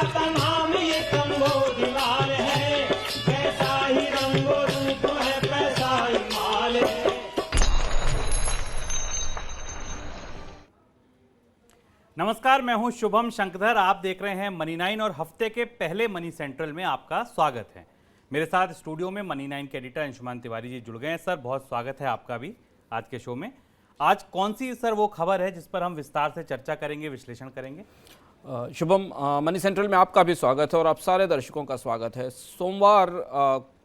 का नाम ये कंबोजलाल है, कैसा ही रंगो रूप है, पैसा ही माल है। नमस्कार, मैं हूं शुभम शंकधर। आप देख रहे हैं मनी 9 और हफ्ते के पहले मनी सेंट्रल में आपका स्वागत है। मेरे साथ स्टूडियो में मनी 9 के एडिटर अंशुमान तिवारी जी जुड़ गए हैं। सर, बहुत स्वागत है आपका भी आज के शो में। आज कौन सी सर वो खबर है जिस पर हम विस्तार से चर्चा करेंगे, विश्लेषण करेंगे? शुभम, मनी सेंट्रल में आपका भी स्वागत है और आप सारे दर्शकों का स्वागत है। सोमवार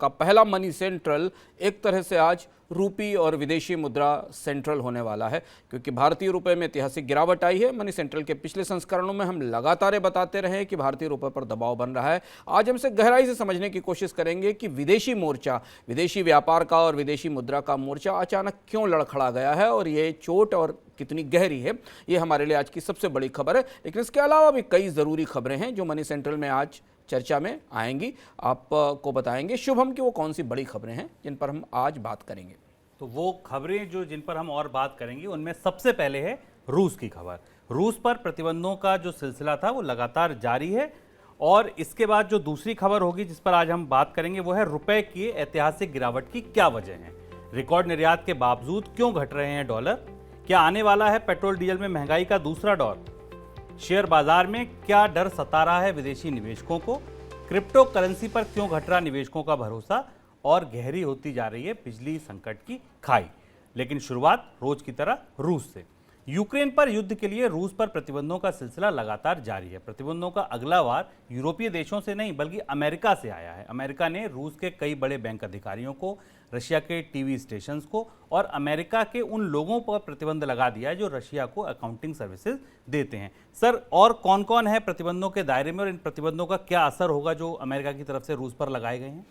का पहला मनी सेंट्रल एक तरह से आज रूपी और विदेशी मुद्रा सेंट्रल होने वाला है, क्योंकि भारतीय रुपए में ऐतिहासिक गिरावट आई है। मनी सेंट्रल के पिछले संस्करणों में हम लगातार ये बताते रहे कि भारतीय रुपए पर दबाव बन रहा है। आज हम इसे गहराई से समझने की कोशिश करेंगे कि विदेशी मोर्चा, विदेशी व्यापार का और विदेशी मुद्रा का मोर्चा अचानक क्यों लड़खड़ा गया है और ये चोट और कितनी गहरी है। ये हमारे लिए आज की सबसे बड़ी खबर है। लेकिन इसके अलावा भी कई ज़रूरी खबरें हैं जो मनी सेंट्रल में आज चर्चा में आएंगी, आपको बताएंगे शुभम कि वो कौन सी बड़ी खबरें हैं जिन पर हम आज बात करेंगे। तो वो खबरें जो जिन पर हम और बात करेंगे उनमें सबसे पहले है रूस की खबर। रूस पर प्रतिबंधों का जो सिलसिला था वो लगातार जारी है। और इसके बाद जो दूसरी खबर होगी जिस पर आज हम बात करेंगे वो है रुपए की ऐतिहासिक गिरावट की क्या वजह है। रिकॉर्ड निर्यात के बावजूद क्यों घट रहे हैं डॉलर? क्या आने वाला है पेट्रोल डीजल में महंगाई का दूसरा दौर? शेयर बाजार में क्या डर सता रहा है विदेशी निवेशकों को? क्रिप्टो करेंसी पर क्यों घट रहा निवेशकों का भरोसा? और गहरी होती जा रही है बिजली संकट की खाई। लेकिन शुरुआत रोज की तरह रूस से। यूक्रेन पर युद्ध के लिए रूस पर प्रतिबंधों का सिलसिला लगातार जारी है। प्रतिबंधों का अगला वार यूरोपीय देशों से नहीं बल्कि अमेरिका से आया है। अमेरिका ने रूस के कई बड़े बैंक अधिकारियों को, रशिया के टीवी स्टेशंस को और अमेरिका के उन लोगों पर प्रतिबंध लगा दिया है जो रशिया को अकाउंटिंग सर्विसेज देते हैं। सर, और कौन कौन है प्रतिबंधों के दायरे में और इन प्रतिबंधों का क्या असर होगा जो अमेरिका की तरफ से रूस पर लगाए गए हैं?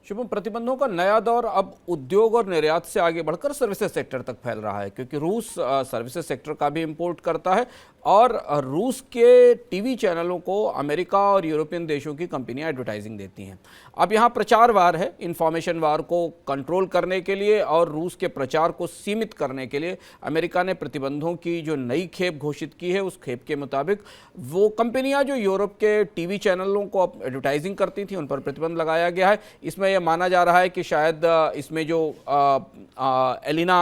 शुभम, प्रतिबंधों का नया दौर अब उद्योग और निर्यात से आगे बढ़कर सर्विसेज सेक्टर तक फैल रहा है, क्योंकि रूस सर्विसेज सेक्टर का भी इंपोर्ट करता है और रूस के टीवी चैनलों को अमेरिका और यूरोपियन देशों की कंपनियां एडवर्टाइजिंग देती हैं। अब यहाँ प्रचार वार है। इंफॉर्मेशन वार को कंट्रोल करने के लिए और रूस के प्रचार को सीमित करने के लिए अमेरिका ने प्रतिबंधों की जो नई खेप घोषित की है, उस खेप के मुताबिक वो कंपनियां जो यूरोप के टीवी चैनलों को एडवर्टाइजिंग करती थी उन पर प्रतिबंध लगाया गया है। इसमें यह माना जा रहा है कि शायद इसमें जो एलिना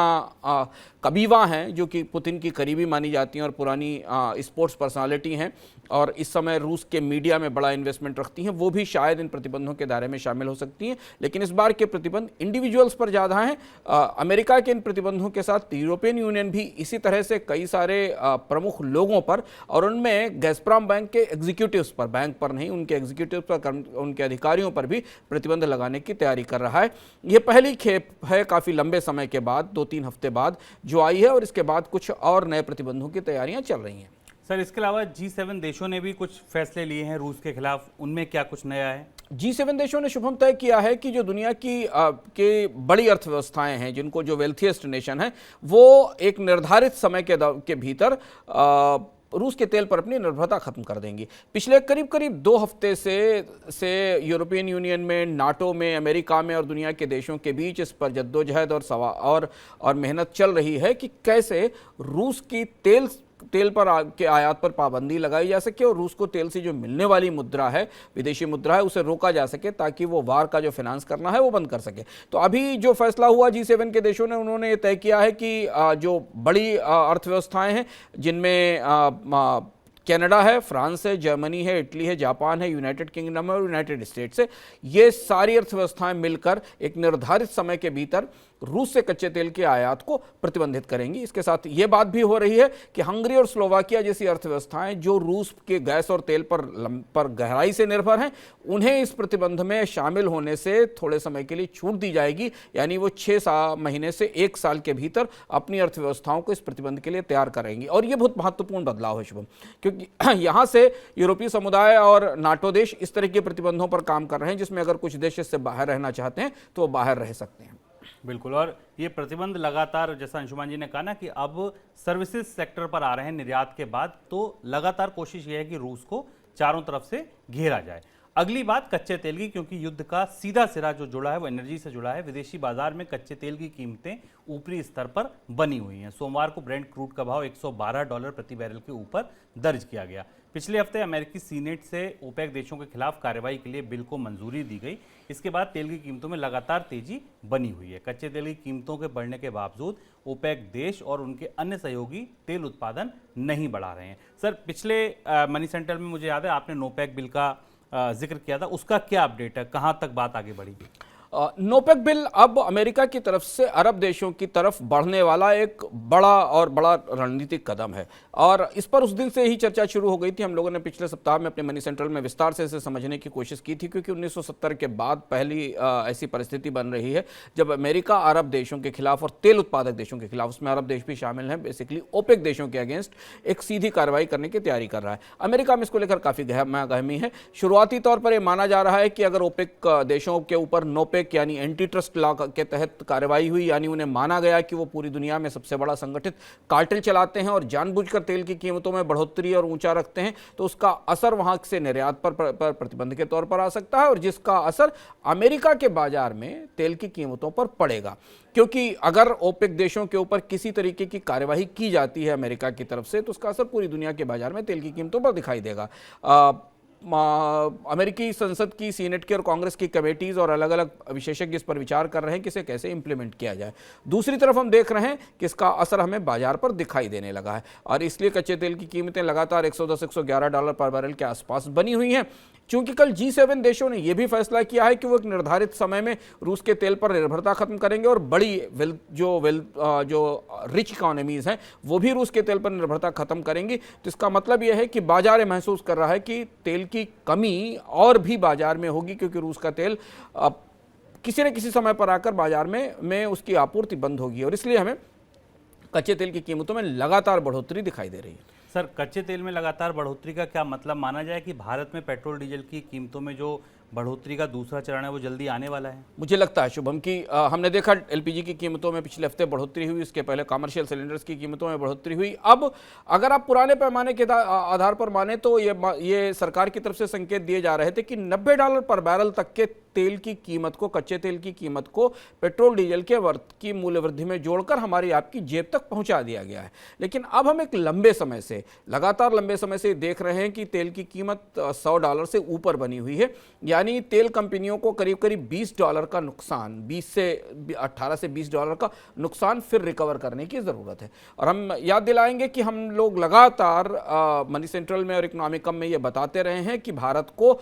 कबीवा हैं, जो कि पुतिन की करीबी मानी जाती हैं और पुरानी स्पोर्ट्स पर्सनालिटी हैं और इस समय रूस के मीडिया में बड़ा इन्वेस्टमेंट रखती हैं, वो भी शायद इन प्रतिबंधों के दायरे में शामिल हो सकती हैं। लेकिन इस बार के प्रतिबंध इंडिविजुअल्स पर ज़्यादा हैं। अमेरिका के इन प्रतिबंधों के साथ यूरोपियन यूनियन भी इसी तरह से कई सारे प्रमुख लोगों पर और उनमें गैज़प्रोम बैंक के एग्जीक्यूटिव्स पर, बैंक पर नहीं, उनके एग्जीक्यूटिव्स पर, उनके अधिकारियों पर भी प्रतिबंध लगाने की तैयारी कर रहा है। ये पहली खेप है काफ़ी लंबे समय के बाद, 2-3 हफ्ते बाद जो आई है और इसके बाद कुछ और नए प्रतिबंधों की तैयारियां चल रही हैं। सर, इसके अलावा G7 देशों ने भी कुछ फैसले लिए हैं रूस के खिलाफ, उनमें क्या कुछ नया है? G7 देशों ने शुभम तय किया है कि जो दुनिया की के बड़ी अर्थव्यवस्थाएं हैं, जिनको जो वेल्थिएस्ट नेशन है, वो एक निर्धारित समय के भीतर रूस के तेल पर अपनी निर्भरता खत्म कर देंगी। पिछले करीब करीब 2 हफ्ते से यूरोपियन यूनियन में, नाटो में, अमेरिका में और दुनिया के देशों के बीच इस पर जद्दोजहद और मेहनत चल रही है कि कैसे रूस की तेल पर के आयात पर पाबंदी लगाई जा सके और रूस को तेल से जो मिलने वाली मुद्रा है, विदेशी मुद्रा है, उसे रोका जा सके ताकि वो वार का जो फाइनेंस करना है वो बंद कर सके। तो अभी जो फैसला हुआ G7 के देशों ने, उन्होंने ये तय किया है कि जो बड़ी अर्थव्यवस्थाएं हैं जिनमें कनाडा है, फ्रांस है, जर्मनी है, इटली है, जापान है, यूनाइटेड किंगडम है और यूनाइटेड स्टेट्स है, ये सारी अर्थव्यवस्थाएं मिलकर एक निर्धारित समय के भीतर रूस से कच्चे तेल के आयात को प्रतिबंधित करेंगी। इसके साथ ये बात भी हो रही है कि हंगरी और स्लोवाकिया जैसी अर्थव्यवस्थाएं जो रूस के गैस और तेल पर गहराई से निर्भर हैं, उन्हें इस प्रतिबंध में शामिल होने से थोड़े समय के लिए छूट दी जाएगी। यानी वो 6 महीने से 1 साल के भीतर अपनी अर्थव्यवस्थाओं को इस प्रतिबंध के लिए तैयार करेंगी। और ये बहुत महत्वपूर्ण बदलाव है शुभम, क्योंकि यहाँ से यूरोपीय समुदाय और नाटो देश इस तरह के प्रतिबंधों पर काम कर रहे हैं जिसमें अगर कुछ देश इससे बाहर रहना चाहते हैं तो वो बाहर रह सकते हैं। बिल्कुल। और ये प्रतिबंध लगातार, जैसा अंशुमान जी ने कहा ना कि अब सर्विसेज सेक्टर पर आ रहे हैं निर्यात के बाद, तो लगातार कोशिश ये है कि रूस को चारों तरफ से घेरा जाए। अगली बात कच्चे तेल की, क्योंकि युद्ध का सीधा सिरा जो जुड़ा है वो एनर्जी से जुड़ा है। विदेशी बाजार में कच्चे तेल की कीमतें ऊपरी स्तर पर बनी हुई हैं। सोमवार को ब्रेंट क्रूड का भाव $112 प्रति बैरल के ऊपर दर्ज किया गया। पिछले हफ्ते अमेरिकी सीनेट से ओपेक देशों के खिलाफ कार्रवाई के लिए बिल को मंजूरी दी गई। इसके बाद तेल की कीमतों में लगातार तेजी बनी हुई है। कच्चे तेल की कीमतों के बढ़ने के बावजूद ओपेक देश और उनके अन्य सहयोगी तेल उत्पादन नहीं बढ़ा रहे हैं। सर, पिछले मनी सेंटर में मुझे याद है आपने नोपेक बिल का जिक्र किया था, उसका क्या अपडेट है, कहां तक बात आगे बढ़ी? नोपेक बिल अब अमेरिका की तरफ से अरब देशों की तरफ बढ़ने वाला एक बड़ा रणनीतिक कदम है और इस पर उस दिन से ही चर्चा शुरू हो गई थी। हम लोगों ने पिछले सप्ताह में अपने मनी सेंट्रल में विस्तार से इसे समझने की कोशिश की थी, क्योंकि 1970 के बाद पहली ऐसी परिस्थिति बन रही है जब अमेरिका अरब देशों के खिलाफ और तेल उत्पादक देशों के खिलाफ, उसमें अरब देश भी शामिल हैं, बेसिकली ओपेक देशों के अगेंस्ट एक सीधी कार्रवाई करने की तैयारी कर रहा है। अमेरिका में इसको लेकर काफी गहमी है। शुरुआती तौर पर यह माना जा रहा है कि अगर ओपेक देशों के ऊपर नोपेक यानी एंटी ट्रस्ट लॉ के तहत कार्रवाई हुई, यानी उन्हें माना गया कि वो पूरी दुनिया में सबसे बड़ा संगठित कार्टेल चलाते हैं और जानबूझकर तेल की कीमतों में बढ़ोतरी और ऊंचा रखते हैं, तो उसका असर वहां से निर्यात पर प्रतिबंध के तौर पर आ सकता है और जिसका असर अमेरिका के बाजार में तेल की कीमतों पर पड़ेगा। क्योंकि अगर ओपेक देशों के ऊपर किसी तरीके की कार्यवाही की जाती है अमेरिका की तरफ से, तो उसका असर पूरी दुनिया के बाजार में तेल की कीमतों पर दिखाई देगा। अमेरिकी संसद की, सीनेट की और कांग्रेस की कमेटीज और अलग अलग विशेषज्ञ इस पर विचार कर रहे हैं कि इसे कैसे इंप्लीमेंट किया जाए। दूसरी तरफ हम देख रहे हैं कि इसका असर हमें बाजार पर दिखाई देने लगा है और इसलिए कच्चे तेल की कीमतें लगातार $110-111 पर बैरल के आसपास बनी हुई हैं। चूंकि कल G7 देशों ने यह भी फैसला किया है कि वो एक निर्धारित समय में रूस के तेल पर निर्भरता खत्म करेंगे और बड़ी जो रिच इकोनॉमीज हैं वो भी रूस के तेल पर निर्भरता खत्म करेंगी। तो इसका मतलब यह है कि बाजार महसूस कर रहा है कि तेल की कमी और भी बाजार में होगी, क्योंकि रूस का तेल किसी न किसी समय पर आकर बाजार में उसकी आपूर्ति बंद होगी और इसलिए हमें कच्चे तेल की कीमतों में लगातार बढ़ोतरी दिखाई दे रही है। सर, कच्चे तेल में लगातार बढ़ोतरी का क्या मतलब माना जाए कि भारत में पेट्रोल डीजल की कीमतों में जो बढ़ोतरी का दूसरा चरण है वो जल्दी आने वाला है? मुझे लगता है शुभम कि हमने देखा एलपीजी की कीमतों में पिछले हफ्ते बढ़ोतरी हुई, इसके पहले कमर्शियल सिलेंडर्स की कीमतों में बढ़ोतरी हुई। अब अगर आप पुराने पैमाने के आधार पर माने तो ये सरकार की तरफ से संकेत दिए जा रहे थे कि $90 पर बैरल तक के तेल की कीमत को, कच्चे तेल की कीमत को पेट्रोल डीजल के मूल्य वृद्धि में जोड़कर हमारी आपकी जेब तक पहुंचा दिया गया है। लेकिन अब हम एक लगातार लंबे समय से देख रहे हैं कि तेल की कीमत $100 से ऊपर बनी हुई है, यानी तेल कंपनियों को करीब करीब $20 का नुकसान, $18 से $20 का नुकसान फिर रिकवर करने की जरूरत है। और हम याद दिलाएंगे कि हम लोग लगातार मनी सेंट्रल में और इकोनॉमिकम में ये बताते रहे हैं कि भारत को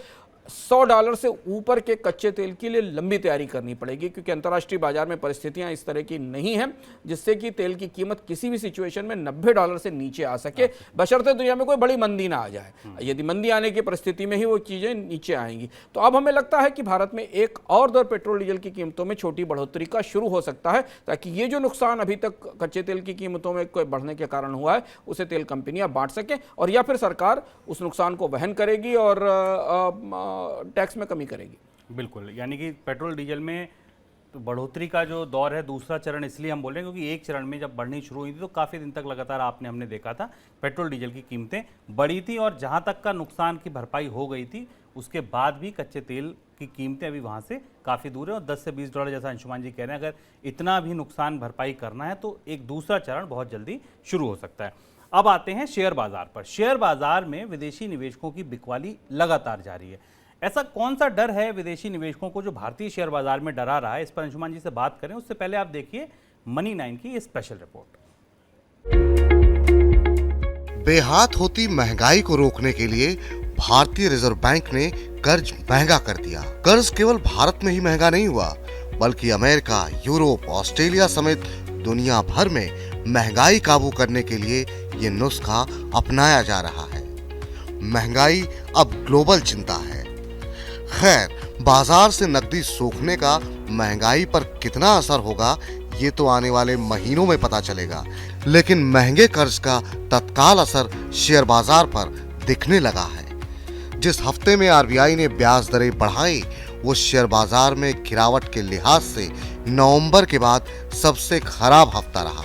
$100 से ऊपर के कच्चे तेल के लिए लंबी तैयारी करनी पड़ेगी, क्योंकि अंतर्राष्ट्रीय बाजार में परिस्थितियां इस तरह की नहीं हैं जिससे कि तेल की कीमत किसी भी सिचुएशन में $90 से नीचे आ सके, बशर्ते दुनिया में कोई बड़ी मंदी ना आ जाए। यदि मंदी आने की परिस्थिति में ही वो चीजें नीचे आएंगी, तो अब हमें लगता है कि भारत में एक और दर पेट्रोल डीजल की कीमतों में छोटी बढ़ोतरी का शुरू हो सकता है, ताकि ये जो नुकसान अभी तक कच्चे तेल की कीमतों में बढ़ने के कारण हुआ है उसे तेल कंपनियां बांट सकें और या फिर सरकार उस नुकसान को वहन करेगी और टैक्स में कमी करेगी। बिल्कुल, यानी कि पेट्रोल डीजल में तो बढ़ोतरी का जो दौर है, दूसरा चरण इसलिए हम बोल रहे हैं क्योंकि एक चरण में जब बढ़नी शुरू हुई थी तो काफ़ी दिन तक लगातार हमने देखा था पेट्रोल डीजल की कीमतें बढ़ी थी और जहां तक का नुकसान की भरपाई हो गई थी उसके बाद भी कच्चे तेल की कीमतें अभी वहां से काफ़ी दूर है और $10 से $20 जैसा अंशुमान जी कह रहे हैं, अगर इतना भी नुकसान भरपाई करना है तो एक दूसरा चरण बहुत जल्दी शुरू हो सकता है। अब आते हैं शेयर बाजार पर। शेयर बाजार में विदेशी निवेशकों की बिकवाली लगातार जारी है। ऐसा कौन सा डर है विदेशी निवेशकों को जो भारतीय शेयर बाजार में डरा रहा है? इस पर अंशुमान जी से बात करें उससे पहले आप देखिए मनी 9 की ये स्पेशल रिपोर्ट। बेहात होती महंगाई को रोकने के लिए भारतीय रिजर्व बैंक ने कर्ज महंगा कर दिया। कर्ज केवल भारत में ही महंगा नहीं हुआ, बल्कि अमेरिका, यूरोप, ऑस्ट्रेलिया समेत दुनिया भर में महंगाई काबू करने के लिए ये नुस्खा अपनाया जा रहा है। महंगाई अब ग्लोबल चिंता है। खैर, बाजार से नकदी सोखने का महंगाई पर कितना असर होगा ये तो आने वाले महीनों में पता चलेगा, लेकिन महंगे कर्ज का तत्काल असर शेयर बाजार पर दिखने लगा है। जिस हफ्ते में आरबीआई ने ब्याज दरें बढ़ाई वो शेयर बाजार में गिरावट के लिहाज से नवंबर के बाद सबसे खराब हफ्ता रहा।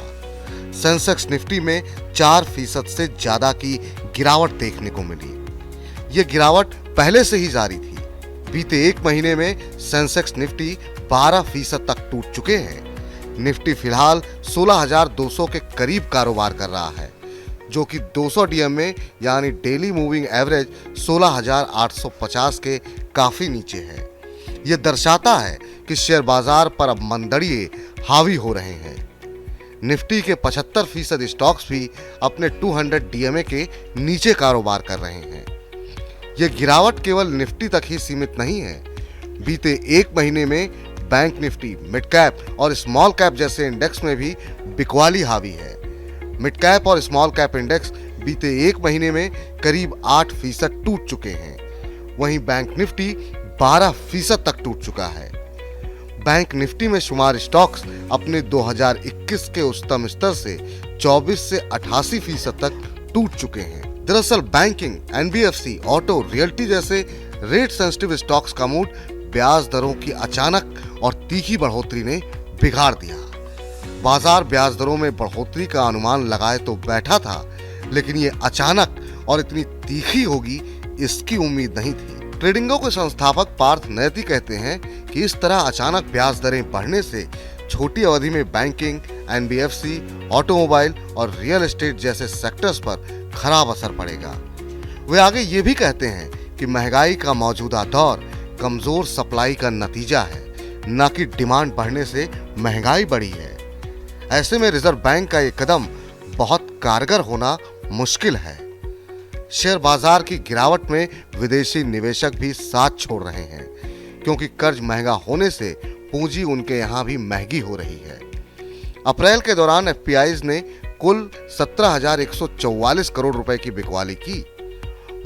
सेंसेक्स निफ्टी में 4% से ज्यादा की गिरावट देखने को मिली। ये गिरावट पहले से ही जारी थी, बीते एक महीने में सेंसेक्स निफ्टी 12% तक टूट चुके हैं। निफ्टी फिलहाल 16,200 के करीब कारोबार कर रहा है, जो कि 200 डीएम में यानी डेली मूविंग एवरेज 16,850 के काफी नीचे है। यह दर्शाता है कि शेयर बाजार पर अब मंदड़िए हावी हो रहे हैं। निफ्टी के 75% स्टॉक्स भी अपने 200 डीएमए के नीचे कारोबार कर रहे हैं। यह गिरावट केवल निफ्टी तक ही सीमित नहीं है। बीते एक महीने में बैंक निफ्टी, मिड कैप और स्मॉल कैप जैसे इंडेक्स में भी बिकवाली हावी है। मिड कैप और स्मॉल कैप इंडेक्स बीते एक महीने में करीब 8% टूट चुके हैं। वहीं बैंक निफ्टी 12% तक टूट चुका है। बैंक निफ्टी में शुमार स्टॉक्स अपने 2021 के उच्चतम स्तर से 24 से 88% तक टूट चुके हैं। दरअसल बैंकिंग, एनबीएफसी, ऑटो, रियल्टी जैसे रेट सेंसिटिव स्टॉक्स का मूड ब्याज दरों की अचानक और तीखी बढ़ोतरी ने बिगाड़ दिया। बाजार ब्याज दरों में बढ़ोतरी का अनुमान लगाए तो बैठा था, लेकिन ये अचानक और इतनी तीखी होगी इसकी उम्मीद नहीं थी। ट्रेडिंगो के संस्थापक पार्थ नैती कहते हैं कि इस तरह अचानक ब्याज दरें बढ़ने से छोटी अवधि में बैंकिंग, एनबीएफसी, ऑटोमोबाइल और रियल एस्टेट जैसे सेक्टर्स पर खराब असर पड़ेगा। वे आगे ये भी कहते हैं कि महंगाई का मौजूदा दौर कमजोर सप्लाई का नतीजा है, न कि डिमांड बढ़ने से महंगाई बढ़ी है। ऐसे में रिजर्व बैंक का ये कदम बहुत कारगर होना मुश्किल है। शेयर बाजार की गिरावट में विदेशी निवेशक भी साथ छोड़ रहे हैं, क्योंकि कर्ज महंगा होने से पूंजी उनके यहाँ भी महंगी हो रही है। अप्रैल के दौरान एफपीआईज ने कुल 17,144 करोड़ रुपए की बिकवाली की।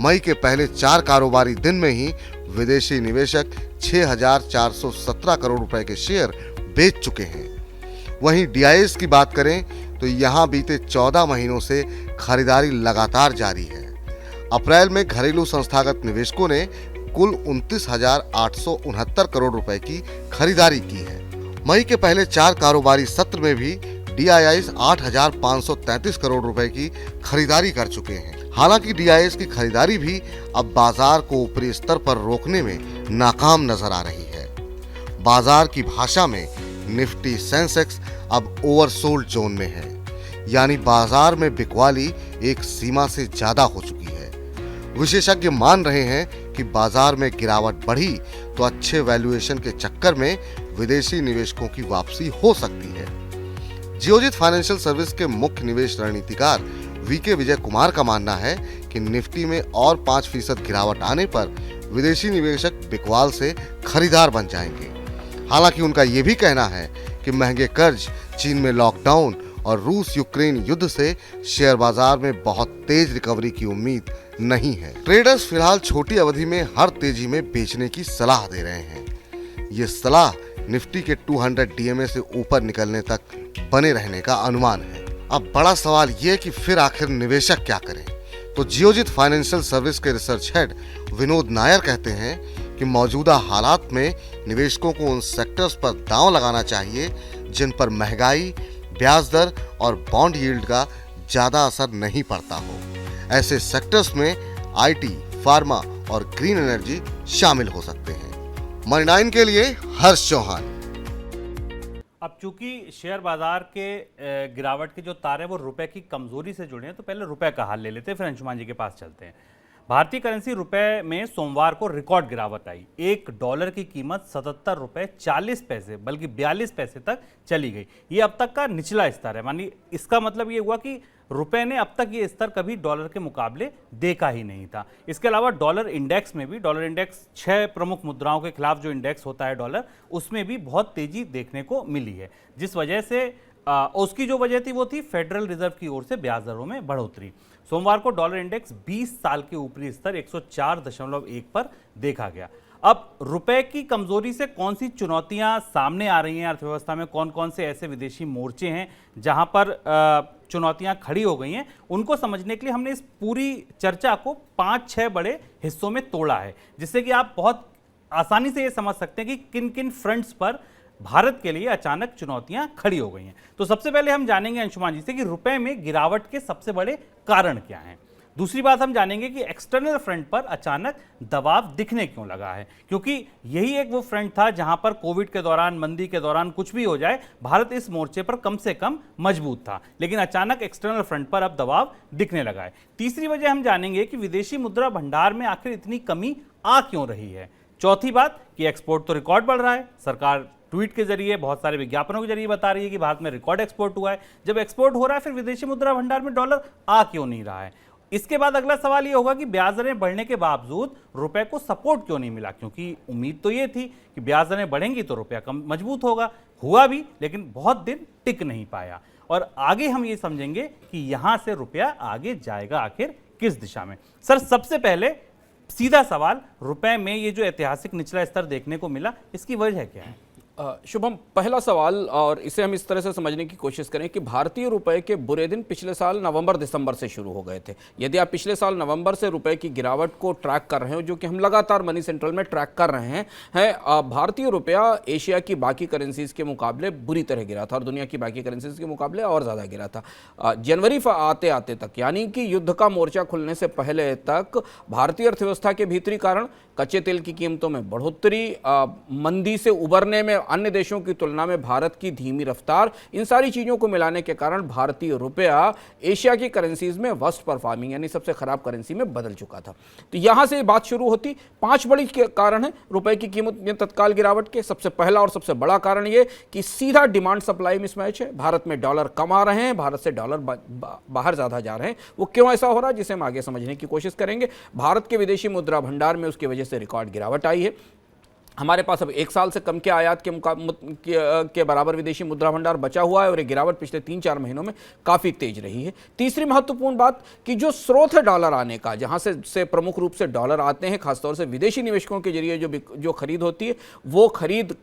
मई के पहले 4 कारोबारी दिन में ही विदेशी निवेशक 6,417 करोड़ रुपए के शेयर बेच चुके हैं। वहीं डीआईएस की बात करें तो यहां बीते 14 महीनों से खरीदारी लगातार जारी है। अप्रैल में घरेलू संस्थागत निवेशकों ने कुल 29,869 करोड़ रुपए की खरीदारी की है। मई के पहले 4 कारोबारी सत्र में भी डीआईआईज 8,533 करोड़ रुपए की खरीदारी कर चुके हैं। हालांकि डीआईआईज की खरीदारी भी अब बाजार को ऊपरी स्तर पर रोकने में नाकाम नजर आ रही है। बाजार की भाषा में निफ्टी, सेंसेक्स अब ओवरसोल्ड जोन में है, यानी बाजार में बिकवाली एक सीमा से ज्यादा हो चुकी है। विशेषज्ञ मान रहे हैं कि बाजार में गिरावट बढ़ी तो अच्छे वैल्यूएशन के चक्कर में विदेशी निवेशकों की वापसी हो सकती है। जियोजित फाइनेंशियल सर्विस के मुख्य निवेश रणनीतिकार वीके विजय कुमार का मानना है कि निफ्टी में और 5% गिरावट आने पर विदेशी निवेशक बिकवाल से खरीदार बन जाएंगे। हालांकि उनका ये भी कहना है कि महंगे कर्ज, चीन में लॉकडाउन और रूस यूक्रेन युद्ध से शेयर बाजार में बहुत तेज रिकवरी की उम्मीद नहीं है। ट्रेडर्स फिलहाल छोटी अवधि में हर तेजी में बेचने की सलाह दे रहे हैं। ये सलाह निफ्टी के 200 डीएमए से ऊपर निकलने तक बने रहने का अनुमान है। अब बड़ा सवाल ये कि फिर आखिर निवेशक क्या करें? तो जियोजित फाइनेंशियल सर्विस के रिसर्च हेड विनोद नायर कहते हैं कि मौजूदा हालात में निवेशकों को उन सेक्टर्स पर दांव लगाना चाहिए जिन पर महंगाई, ब्याज दर और बॉन्ड यील्ड का ज्यादा असर नहीं पड़ता हो। ऐसे सेक्टर्स में आईटी, फार्मा और ग्रीन एनर्जी शामिल हो सकते हैं। मनी 9 के लिए हर्ष चौहान। अब चूंकि शेयर बाजार के गिरावट के जो तार है वो रुपए की कमजोरी से जुड़े हैं, तो पहले रुपए का हाल ले लेते हैं, फिर अंशुमान जी के पास चलते हैं। भारतीय करेंसी रुपए में सोमवार को रिकॉर्ड गिरावट आई। $1 की कीमत 77 रुपए 40 पैसे बल्कि 42 पैसे तक चली गई। ये अब तक का निचला स्तर है। मानी इसका मतलब ये हुआ कि रुपए ने अब तक ये स्तर कभी डॉलर के मुकाबले देखा ही नहीं था। इसके अलावा डॉलर इंडेक्स में भी, डॉलर इंडेक्स 6 प्रमुख मुद्राओं के खिलाफ जो इंडेक्स होता है डॉलर, उसमें भी बहुत तेजी देखने को मिली है, जिस वजह से उसकी जो वजह थी वो थी फेडरल रिजर्व की ओर से ब्याज दरों में बढ़ोतरी। सोमवार को डॉलर इंडेक्स 20 साल के ऊपरी स्तर 104.1 पर देखा गया। अब रुपए की कमजोरी से कौन सी चुनौतियां सामने आ रही हैं अर्थव्यवस्था में, कौन कौन से ऐसे विदेशी मोर्चे हैं जहां पर चुनौतियां खड़ी हो गई हैं, उनको समझने के लिए हमने इस पूरी चर्चा को 5-6 बड़े हिस्सों में तोड़ा है, जिससे कि आप बहुत आसानी से ये समझ सकते हैं कि किन किन फ्रंट्स पर भारत के लिए अचानक चुनौतियां खड़ी हो गई हैं। तो सबसे पहले हम जानेंगे अंशुमान जी से कि रुपए में गिरावट के सबसे बड़े कारण क्या हैं। दूसरी बात हम जानेंगे कि एक्सटर्नल फ्रंट पर अचानक दबाव दिखने क्यों लगा है, क्योंकि यही एक वो फ्रंट था जहां पर कोविड के दौरान, मंदी के दौरान कुछ भी हो जाए, भारत इस मोर्चे पर कम से कम मजबूत था, लेकिन अचानक एक्सटर्नल फ्रंट पर अब दबाव दिखने लगा है। तीसरी वजह हम जानेंगे कि विदेशी मुद्रा भंडार में आखिर इतनी कमी आ क्यों रही है। चौथी बात कि एक्सपोर्ट तो रिकॉर्ड बढ़ रहा है, सरकार ट्वीट के जरिए, बहुत सारे विज्ञापनों के जरिए बता रही है कि भारत में रिकॉर्ड एक्सपोर्ट हुआ है। जब एक्सपोर्ट हो रहा है, फिर विदेशी मुद्रा भंडार में डॉलर आ क्यों नहीं रहा है। इसके बाद अगला सवाल यह होगा कि ब्याज दरें बढ़ने के बावजूद रुपए को सपोर्ट क्यों नहीं मिला, क्योंकि उम्मीद तो यह थी कि ब्याज दरें बढ़ेंगी तो रुपया कम मजबूत होगा। हुआ भी, लेकिन बहुत दिन टिक नहीं पाया। और आगे हम ये समझेंगे कि यहां से रुपया आगे जाएगा आखिर किस दिशा में। सर, सबसे पहले सीधा सवाल, रुपए में ये जो ऐतिहासिक निचला स्तर देखने को मिला, इसकी वजह क्या है? शुभम, पहला सवाल, और इसे हम इस तरह से समझने की कोशिश करें कि भारतीय रुपए के बुरे दिन पिछले साल नवंबर दिसंबर से शुरू हो गए थे। यदि आप पिछले साल नवंबर से रुपए की गिरावट को ट्रैक कर रहे हो, जो कि हम लगातार मनी सेंट्रल में ट्रैक कर रहे हैं, भारतीय रुपया एशिया की बाकी करेंसीज के मुकाबले बुरी तरह गिरा था और दुनिया की बाकी करेंसीज के मुकाबले और ज़्यादा गिरा था। जनवरी आते आते तक, यानी कि युद्ध का मोर्चा खुलने से पहले तक, भारतीय अर्थव्यवस्था के भीतरी कारण कच्चे तेल की कीमतों में बढ़ोतरी, मंदी से उबरने में अन्य देशों की तुलना में भारत की धीमी रफ्तार, इन सारी चीज़ों को मिलाने के कारण भारतीय रुपया एशिया की करेंसीज में वर्स्ट परफॉर्मिंग, यानी सबसे खराब करेंसी में बदल चुका था। तो यहां से बात शुरू होती। 5 बड़ी कारण है रुपए की कीमत में तत्काल गिरावट के। सबसे पहला और सबसे बड़ा कारण यह कि सीधा डिमांड सप्लाई मिसमैच है। भारत में डॉलर कम आ रहे हैं, भारत से डॉलर बाहर ज्यादा जा रहे हैं। वो क्यों ऐसा हो रहा है, जिसे हम आगे समझने की कोशिश करेंगे। भारत के विदेशी मुद्रा भंडार में उसकी वजह से रिकॉर्ड गिरावट आई है। हमारे पास अब 1 साल से कम के आयात के बराबर विदेशी मुद्रा भंडार बचा हुआ है और ये गिरावट पिछले 3-4 महीनों में काफ़ी तेज रही है। तीसरी महत्वपूर्ण बात कि जो स्रोत है डॉलर आने का, जहां से प्रमुख रूप से डॉलर आते हैं, खासतौर से विदेशी निवेशकों के जरिए जो खरीद होती है, वो खरीद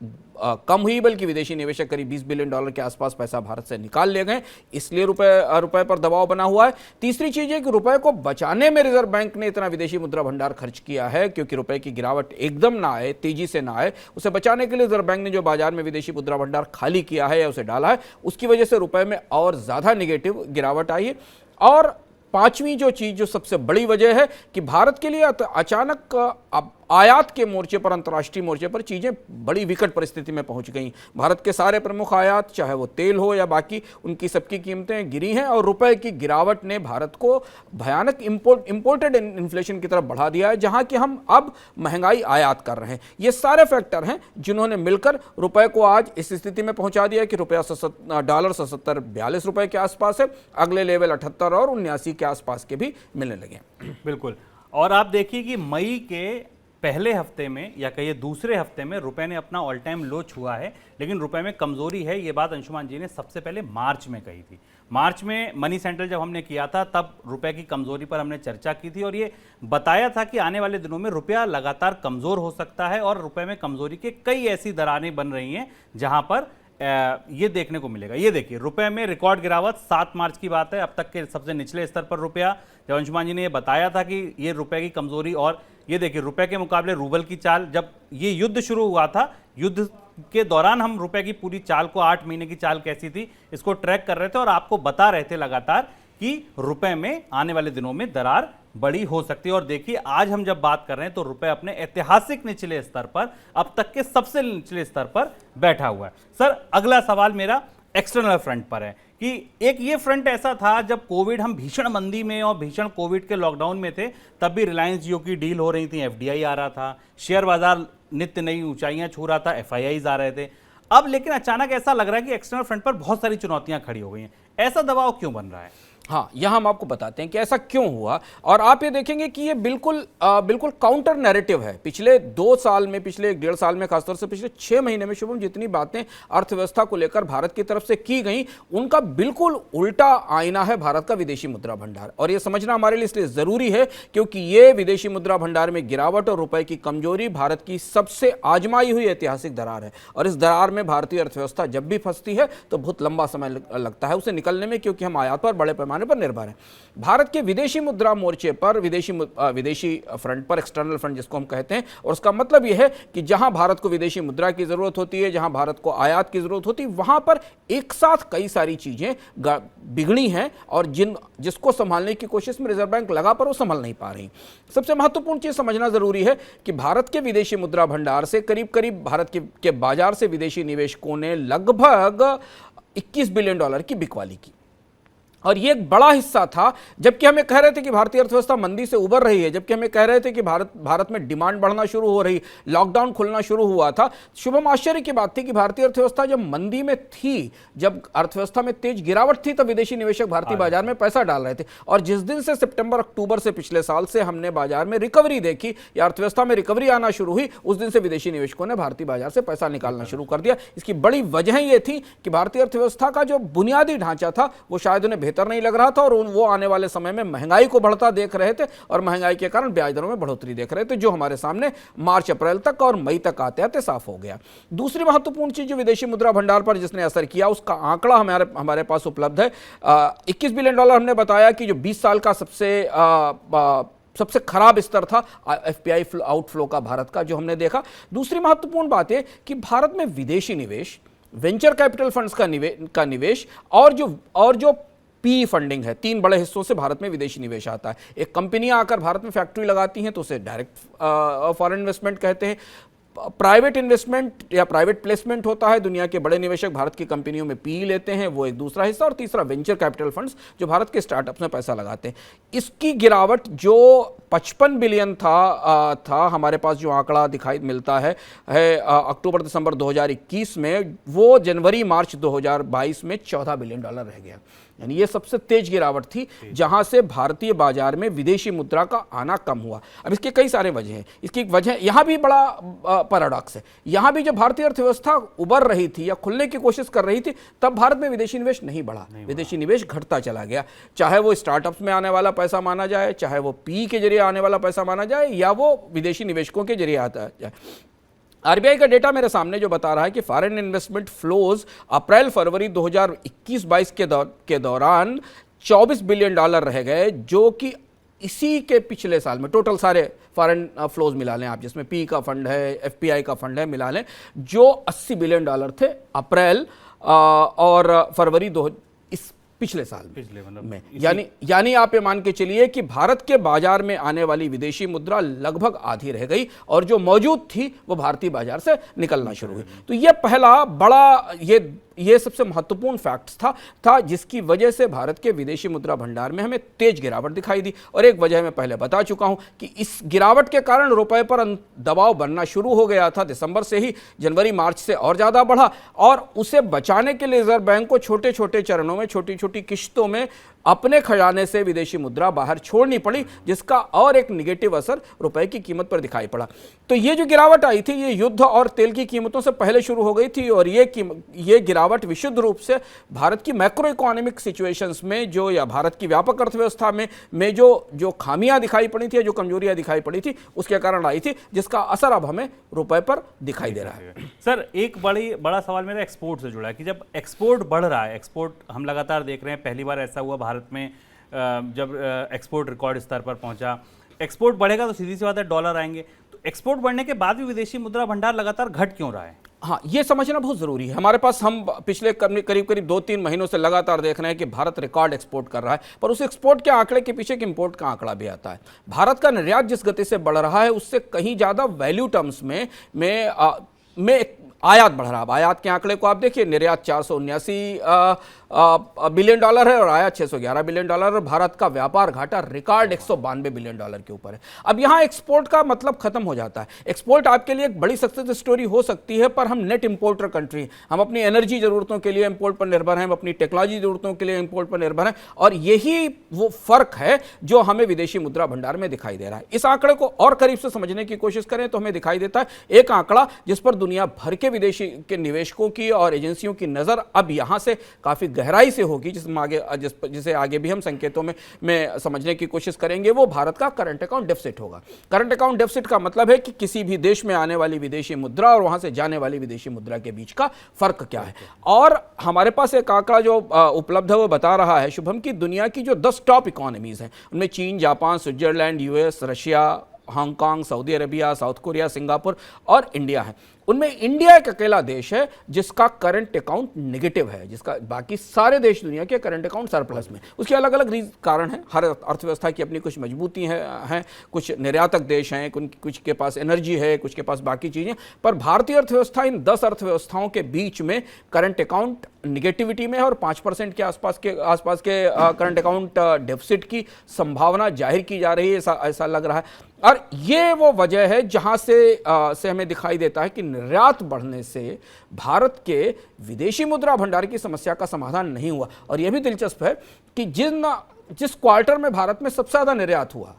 कम हुई, बल्कि विदेशी निवेशक करीब $20 बिलियन के आसपास पैसा भारत से निकाल ले गए, इसलिए रुपए पर दबाव बना हुआ है। तीसरी चीज है कि रुपए को बचाने में रिजर्व बैंक ने इतना विदेशी मुद्रा भंडार खर्च किया है, क्योंकि रुपए की गिरावट एकदम ना आए, तेजी से ना आए, उसे बचाने के लिए रिजर्व बैंक ने जो बाजार में विदेशी मुद्रा भंडार खाली किया है या उसे डाला है, उसकी वजह से रुपए में और ज्यादा नेगेटिव गिरावट आई है। और पांचवी जो चीज, जो सबसे बड़ी वजह है कि भारत के लिए अचानक आयात के मोर्चे पर, अंतर्राष्ट्रीय मोर्चे पर चीजें बड़ी विकट परिस्थिति में पहुंच गई। भारत के सारे प्रमुख आयात, चाहे वो तेल हो या बाकी, उनकी सबकी कीमतें गिरी हैं और रुपए की गिरावट ने भारत को भयानक इंपोर्टेड इन्फ्लेशन की तरफ बढ़ा दिया है, जहां कि हम अब महंगाई आयात कर रहे हैं। ये सारे फैक्टर हैं जिन्होंने मिलकर रुपए को आज इस स्थिति में पहुंचा दिया कि रुपया डॉलर 77-42 रुपए के आसपास है। अगले लेवल 78 और 79 के आसपास के भी मिलने लगे। बिल्कुल। और आप देखिए कि मई के पहले हफ्ते में या कहिए दूसरे हफ्ते में रुपए ने अपना ऑल टाइम लो छुआ है, लेकिन रुपए में कमजोरी है। ये बात अंशुमान जी ने सबसे पहले मार्च में कही थी। मार्च में मनी सेंट्रल जब हमने किया था, तब रुपए की कमजोरी पर हमने चर्चा की थी और ये बताया था कि आने वाले दिनों में रुपया लगातार कमजोर हो सकता है और रुपए में कमजोरी के कई ऐसी दरारें बन रही हैं जहां पर ये देखने को मिलेगा। ये देखिए, रुपए में रिकॉर्ड गिरावट 7 मार्च की बात है, अब तक के सबसे निचले स्तर पर रुपया। जब अंशुमान जी ने ये बताया था कि ये रुपए की कमजोरी, और ये देखिए रुपए के मुकाबले रूबल की चाल, जब ये युद्ध शुरू हुआ था, युद्ध के दौरान हम रुपए की पूरी चाल को, 8 महीने की चाल कैसी थी, इसको ट्रैक कर रहे थे और आपको बता रहे थे लगातार कि रुपए में आने वाले दिनों में दरार बड़ी हो सकती है। और देखिए, आज हम जब बात कर रहे हैं तो रुपए अपने ऐतिहासिक निचले स्तर पर, अब तक के सबसे निचले स्तर पर बैठा हुआ है। सर, अगला सवाल मेरा एक्सटर्नल फ्रंट पर है कि एक ये फ्रंट ऐसा था जब कोविड, हम भीषण मंदी में और भीषण कोविड के लॉकडाउन में थे, तब भी रिलायंस जियो की डील हो रही थी, एफडीआई आ रहा था, शेयर बाजार नित्य नई ऊंचाइयां छू रहा था, एफआईआईज आ रहे थे। अब लेकिन अचानक ऐसा लग रहा है कि एक्सटर्नल फ्रंट पर बहुत सारी चुनौतियां खड़ी हो गई हैं। ऐसा दबाव क्यों बन रहा है? हाँ, यह हम आपको बताते हैं कि ऐसा क्यों हुआ। और आप ये देखेंगे कि ये बिल्कुल काउंटर नैरेटिव है। पिछले 2 साल में, पिछले 1-1.5 साल में, खासतौर से पिछले 6 महीने में, शुभम, जितनी बातें अर्थव्यवस्था को लेकर भारत की तरफ से की गई, उनका बिल्कुल उल्टा आईना है भारत का विदेशी मुद्रा भंडार। और ये समझना हमारे लिए इसलिए जरूरी है क्योंकि ये विदेशी मुद्रा भंडार में गिरावट और रुपए की कमजोरी भारत की सबसे आजमाई हुई ऐतिहासिक दरार है। और इस दरार में भारतीय अर्थव्यवस्था जब भी फंसती है तो बहुत लंबा समय लगता है उसे निकलने में, क्योंकि हम आयात पर बड़े पैमाने पैमाने पर निर्भर है। भारत के विदेशी मुद्रा मोर्चे पर, विदेशी फ्रंट पर, एक्सटर्नल फ्रंट जिसको हम कहते हैं, और उसका मतलब यह है कि जहां भारत को विदेशी मुद्रा की जरूरत होती है, जहां भारत को आयात की जरूरत होती है, वहां पर एक साथ कई सारी चीजें बिगड़ी हैं और जिसको संभालने की कोशिश में रिजर्व बैंक लगा पर वो संभाल नहीं पा रही। सबसे महत्वपूर्ण चीज समझना जरूरी है कि भारत के विदेशी मुद्रा भंडार से करीब करीब भारत के बाजार से विदेशी निवेशकों ने लगभग $21 बिलियन की बिकवाली की, और ये एक बड़ा हिस्सा था। जबकि हमें कह रहे थे कि भारतीय अर्थव्यवस्था मंदी से उबर रही है, जबकि हमें कह रहे थे कि भारत में डिमांड बढ़ना शुरू हो रही, लॉकडाउन खुलना शुरू हुआ था, शुभम आश्चर्य की बात थी कि भारतीय अर्थव्यवस्था जब मंदी में थी, जब अर्थव्यवस्था में तेज गिरावट थी, तब विदेशी निवेशक भारतीय बाजार में पैसा डाल रहे थे। और जिस दिन से सितंबर अक्टूबर से पिछले साल से हमने बाजार में रिकवरी देखी या अर्थव्यवस्था में रिकवरी आना शुरू हुई, उस दिन से विदेशी निवेशकों ने भारतीय बाजार से पैसा निकालना शुरू कर दिया। इसकी बड़ी वजह यह थी कि भारतीय अर्थव्यवस्था का जो बुनियादी ढांचा था वो शायद उन्हें बेहतर नहीं लग रहा था, और वो आने वाले समय में महंगाई को बढ़ता देख रहे थे, और महंगाई के कारण ब्याज दरों में बढ़ोतरी देख रहे थे, जो हमारे सामने मार्च अप्रैल तक और मई तक आते आते साफ हो गया। दूसरी महत्वपूर्ण चीज जो विदेशी मुद्रा भंडार पर जिसने असर किया, उसका आंकड़ा हमारे पास उपलब्ध है। $21 बिलियन हमने बताया कि जो 20 साल का सबसे खराब स्तर था एफपीआई आउटफ्लो का भारत का, जो हमने देखा। दूसरी महत्वपूर्ण बात है कि भारत में विदेशी निवेश, वेंचर कैपिटल फंड्स का निवेश और जो पी फंडिंग है, 3 बड़े हिस्सों से भारत में विदेशी निवेश आता है। एक कंपनियां आकर भारत में फैक्ट्री लगाती हैं तो उसे डायरेक्ट फॉरेन इन्वेस्टमेंट कहते हैं। प्राइवेट इन्वेस्टमेंट या प्राइवेट प्लेसमेंट होता है, दुनिया के बड़े निवेशक भारत की कंपनियों में पी लेते हैं, वो एक दूसरा हिस्सा। और तीसरा वेंचर कैपिटल फंड्स जो भारत के स्टार्टअप्स में पैसा लगाते हैं। इसकी गिरावट जो 55 बिलियन था हमारे पास जो आंकड़ा दिखाई मिलता है अक्टूबर दिसंबर 2021 में, वो जनवरी मार्च 2022 में $14 बिलियन रह गया। यानी ये सबसे तेज गिरावट थी जहां से भारतीय बाजार में विदेशी मुद्रा का आना कम हुआ। अब इसके कई सारे वजह हैं। इसकी एक वजह यहां भी बड़ा पैराडॉक्स है, यहां भी जब भारतीय अर्थव्यवस्था उबर रही थी या खुलने की कोशिश कर रही थी, तब भारत में विदेशी निवेश नहीं बढ़ा, विदेशी निवेश घटता चला गया। चाहे वो स्टार्टअप्स में आने वाला पैसा माना जाए, चाहे वो पी के जरिए आने वाला पैसा माना जाए, या वो विदेशी निवेशकों के जरिए आता जाए। आरबीआई का डेटा मेरे सामने जो बता रहा है कि फॉरेन इन्वेस्टमेंट फ्लोज अप्रैल फरवरी 2021-22 के दौरान $24 बिलियन रह गए, जो कि इसी के पिछले साल में टोटल सारे फॉरेन फ्लोज मिला लें आप, जिसमें पी का फंड है, एफपीआई का फंड है, मिला लें, जो $80 बिलियन थे अप्रैल और फरवरी इस पिछले साल में। यानी आप ये मान के चलिए कि भारत के बाजार में आने वाली विदेशी मुद्रा लगभग आधी रह गई, और जो मौजूद थी वो भारतीय बाजार से निकलना शुरू हुई। तो ये पहला बड़ा ये सबसे महत्वपूर्ण फैक्ट्स था जिसकी वजह से भारत के विदेशी मुद्रा भंडार में हमें तेज गिरावट दिखाई दी। और एक वजह मैं पहले बता चुका हूं कि इस गिरावट के कारण रुपए पर दबाव बनना शुरू हो गया था दिसंबर से ही, जनवरी मार्च से और ज्यादा बढ़ा, और उसे बचाने के लिए रिजर्व बैंक को छोटे छोटे चरणों में, छोटी छोटी किश्तों में अपने खजाने से विदेशी मुद्रा बाहर छोड़नी पड़ी, जिसका और एक निगेटिव असर रुपए की कीमत पर दिखाई पड़ा। तो ये जो गिरावट आई थी, ये युद्ध और तेल की कीमतों से पहले शुरू हो गई थी, और ये गिरावट विशुद्ध रूप से भारत की मैक्रो इकोनॉमिक सिचुएशंस में या भारत की व्यापक अर्थव्यवस्था में जो खामियां दिखाई पड़ी थी, जो कमजोरियां दिखाई पड़ी थी, उसके कारण आई थी, जिसका असर अब हमें रुपए पर दिखाई दे रहा है। सर, एक बड़ा सवाल मेरा एक्सपोर्ट से जुड़ा है कि जब एक्सपोर्ट बढ़ रहा है, एक्सपोर्ट हम लगातार देख रहे हैं, पहली बार ऐसा हुआ भारत में जब एक्सपोर्ट रिकॉर्ड स्तर पर पहुंचा। एक्सपोर्ट बढ़ेगा तो सीधी सी बात है डॉलर आएंगे, तो एक्सपोर्ट बढ़ने के बाद भी विदेशी मुद्रा भंडार लगातार घट क्यों रहा है? हाँ, ये समझना बहुत जरूरी है। हमारे पास हम पिछले करीब 2-3 महीनों से लगातार देख रहे हैं कि भारत रिकॉर्ड एक्सपोर्ट कर रहा है, पर उस एक्सपोर्ट के आंकड़े के पीछे एक इंपोर्ट का आंकड़ा भी आता है। भारत का निर्यात जिस गति से बढ़ रहा है, उससे कहीं ज्यादा वैल्यू टर्म्स में आयात बढ़ रहा है। आयात के आंकड़े को आप देखिए, निर्यात 479 बिलियन है और आयात 611 बिलियन, और भारत का व्यापार घाटा रिकॉर्ड 192 बिलियन के ऊपर है। अब यहां एक्सपोर्ट का मतलब खत्म हो जाता है। एक्सपोर्ट आपके लिए एक बड़ी सक्सेस स्टोरी हो सकती है, पर हम नेट इंपोर्टर कंट्री हैं। हम अपनी एनर्जी जरूरतों के लिए इंपोर्ट पर निर्भर हैं, हम अपनी टेक्नोलॉजी जरूरतों के लिए इंपोर्ट पर निर्भर हैं, और यही वो फर्क है जो हमें विदेशी मुद्रा भंडार में दिखाई दे रहा है। इस आंकड़े को और करीब से समझने की कोशिश करें तो हमें दिखाई देता है एक आंकड़ा जिस पर दुनिया भर के विदेशी के निवेशकों की और एजेंसियों की नजर अब यहां से काफी गहराई से होगी, जिसे आगे भी हम संकेतों में समझने की कोशिश करेंगे, वो भारत का करंट अकाउंट डेफिसिट होगा। करंट अकाउंट डेफिसिट का मतलब है कि किसी भी देश में आने वाली विदेशी मुद्रा और वहां से जाने वाली विदेशी मुद्रा के बीच का फर्क क्या है। और हमारे पास एक आंकड़ा जो उपलब्ध है वो बता रहा है शुभम की दुनिया की जो 10 टॉप इकोनॉमीज हैं उनमें चीन, Japan, Switzerland, US, Russia, Hong Kong, Saudi Arabia, south Korea, Singapore और इंडिया है। उनमें इंडिया एक अकेला देश है जिसका करंट अकाउंट नेगेटिव है, जिसका बाकी सारे देश दुनिया के करंट अकाउंट सरप्लस में। उसके अलग अलग कारण हैं, हर अर्थव्यवस्था की अपनी कुछ मजबूती हैं, कुछ निर्यातक देश हैं, कुछ के पास एनर्जी है, कुछ के पास बाकी चीज़ें। पर भारतीय अर्थव्यवस्था इन 10 अर्थव्यवस्थाओं के बीच में करंट अकाउंट निगेटिविटी में है और 5% के आसपास के करंट अकाउंट डेफिसिट की संभावना जाहिर की जा रही है, ऐसा लग रहा है। और ये वो वजह है जहां से हमें दिखाई देता है कि निर्यात बढ़ने से भारत के विदेशी मुद्रा भंडार की समस्या का समाधान नहीं हुआ। और यह भी दिलचस्प है कि जिस क्वार्टर में भारत में सबसे ज्यादा निर्यात हुआ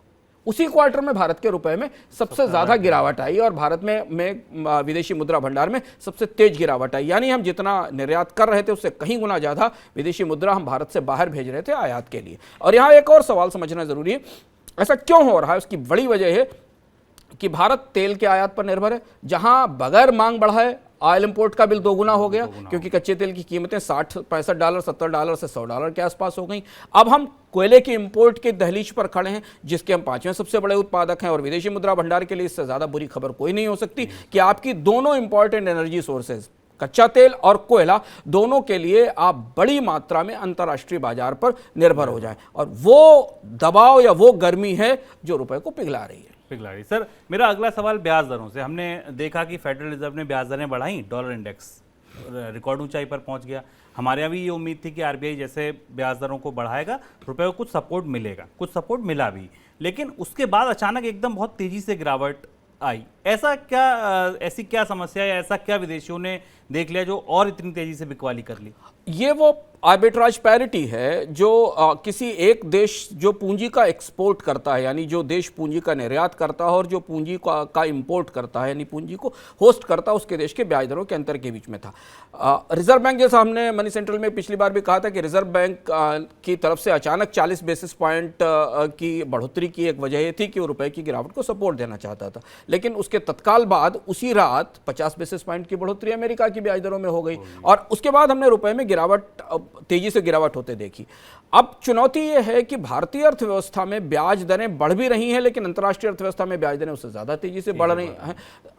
उसी क्वार्टर में भारत के रुपए में सबसे ज्यादा गिरावट आई और भारत में विदेशी मुद्रा भंडार में सबसे तेज गिरावट आई। यानी हम जितना निर्यात कर रहे थे उससे कहीं गुना ज्यादा विदेशी मुद्रा हम भारत से बाहर भेज रहे थे आयात के लिए। और यहां एक और सवाल समझना जरूरी है, ऐसा क्यों हो रहा है? उसकी बड़ी वजह है कि भारत तेल के आयात पर निर्भर है, जहां बगैर मांग बढ़ाए ऑयल इंपोर्ट का बिल दोगुना हो गया, क्योंकि कच्चे तेल की कीमतें $60-65 $70 से $100 के आसपास हो गई। अब हम कोयले की इंपोर्ट के दहलीज पर खड़े हैं, जिसके हम 5वें सबसे बड़े उत्पादक हैं। और विदेशी मुद्रा भंडार के लिए इससे ज्यादा बुरी खबर कोई नहीं हो सकती कि आपकी दोनों इंपॉर्टेंट एनर्जी सोर्सेज कच्चा तेल और कोयला दोनों के लिए आप बड़ी मात्रा में अंतर्राष्ट्रीय बाजार पर निर्भर हो जाएं, और वो दबाव या वो गर्मी है जो रुपए को पिघला रही है। सर, मेरा अगला सवाल ब्याज दरों से। हमने देखा कि फेडरल रिजर्व ने ब्याज दरें बढ़ाई, डॉलर इंडेक्स रिकॉर्ड ऊंचाई पर पहुंच गया। हमारे यहाँ भी ये उम्मीद थी कि आरबीआई जैसे ब्याज दरों को बढ़ाएगा, रुपए को कुछ सपोर्ट मिलेगा, कुछ सपोर्ट मिला भी, लेकिन उसके बाद अचानक एकदम बहुत तेजी से गिरावट आई। ऐसी क्या समस्या या ऐसा क्या विदेशियों ने देख लिया जो और इतनी तेजी से बिकवाली कर ली? ये वो आर्बिट्राज पैरिटी है जो किसी एक देश जो पूंजी का एक्सपोर्ट करता है, यानी जो देश पूंजी का निर्यात करता है और जो पूंजी का इंपोर्ट करता है, यानी पूंजी को होस्ट करता है, उसके देश के ब्याज दरों के अंतर के बीच में था। रिजर्व बैंक, जैसा हमने मनी सेंट्रल में पिछली बार भी कहा था कि रिजर्व बैंक की तरफ से अचानक 40 बेसिस पॉइंट की बढ़ोतरी की एक वजह ये थी कि वो रुपए की गिरावट को सपोर्ट देना चाहता था, लेकिन उसके तत्काल बाद उसी रात 50 बेसिस पॉइंट की बढ़ोतरी अमेरिका की ब्याज दरों में हो गई और उसके बाद हमने रुपए में तेजी से गिरावट होते देखी। अब चुनौती यह है कि भारतीय अर्थव्यवस्था में ब्याज दरें बढ़ भी रही हैं, लेकिन अंतर्राष्ट्रीय अर्थव्यवस्था में ब्याज दरें उससे ज्यादा तेजी से बढ़ रही हैं।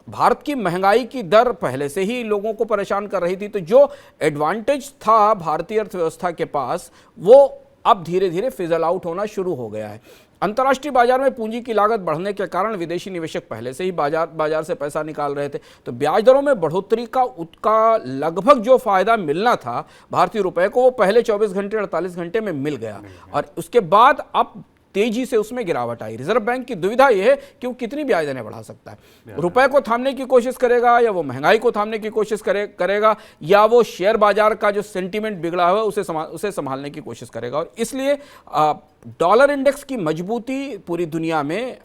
भारत की महंगाई की दर पहले से ही लोगों को परेशान कर रही थी, तो जो एडवांटेज था भारतीय अर्थव्यवस्था के पास वो अब धीरे धीरे फिजल आउट होना शुरू हो गया है। अंतर्राष्ट्रीय बाजार में पूंजी की लागत बढ़ने के कारण विदेशी निवेशक पहले से ही बाजार से पैसा निकाल रहे थे, तो ब्याज दरों में बढ़ोतरी का लगभग जो फायदा मिलना था भारतीय रुपए को, वो पहले 24 घंटे 48 घंटे में मिल गया और उसके बाद अब तेजी से उसमें गिरावट आई। रिजर्व बैंक की दुविधा यह है कि वो कितनी ब्याज दरें बढ़ा सकता है, रुपए को थामने की कोशिश करेगा या वो महंगाई को थामने की कोशिश करेगा या वो शेयर बाजार का जो सेंटीमेंट बिगड़ा हुआ है उसे संभालने की कोशिश करेगा। और इसलिए डॉलर इंडेक्स की मजबूती पूरी दुनिया में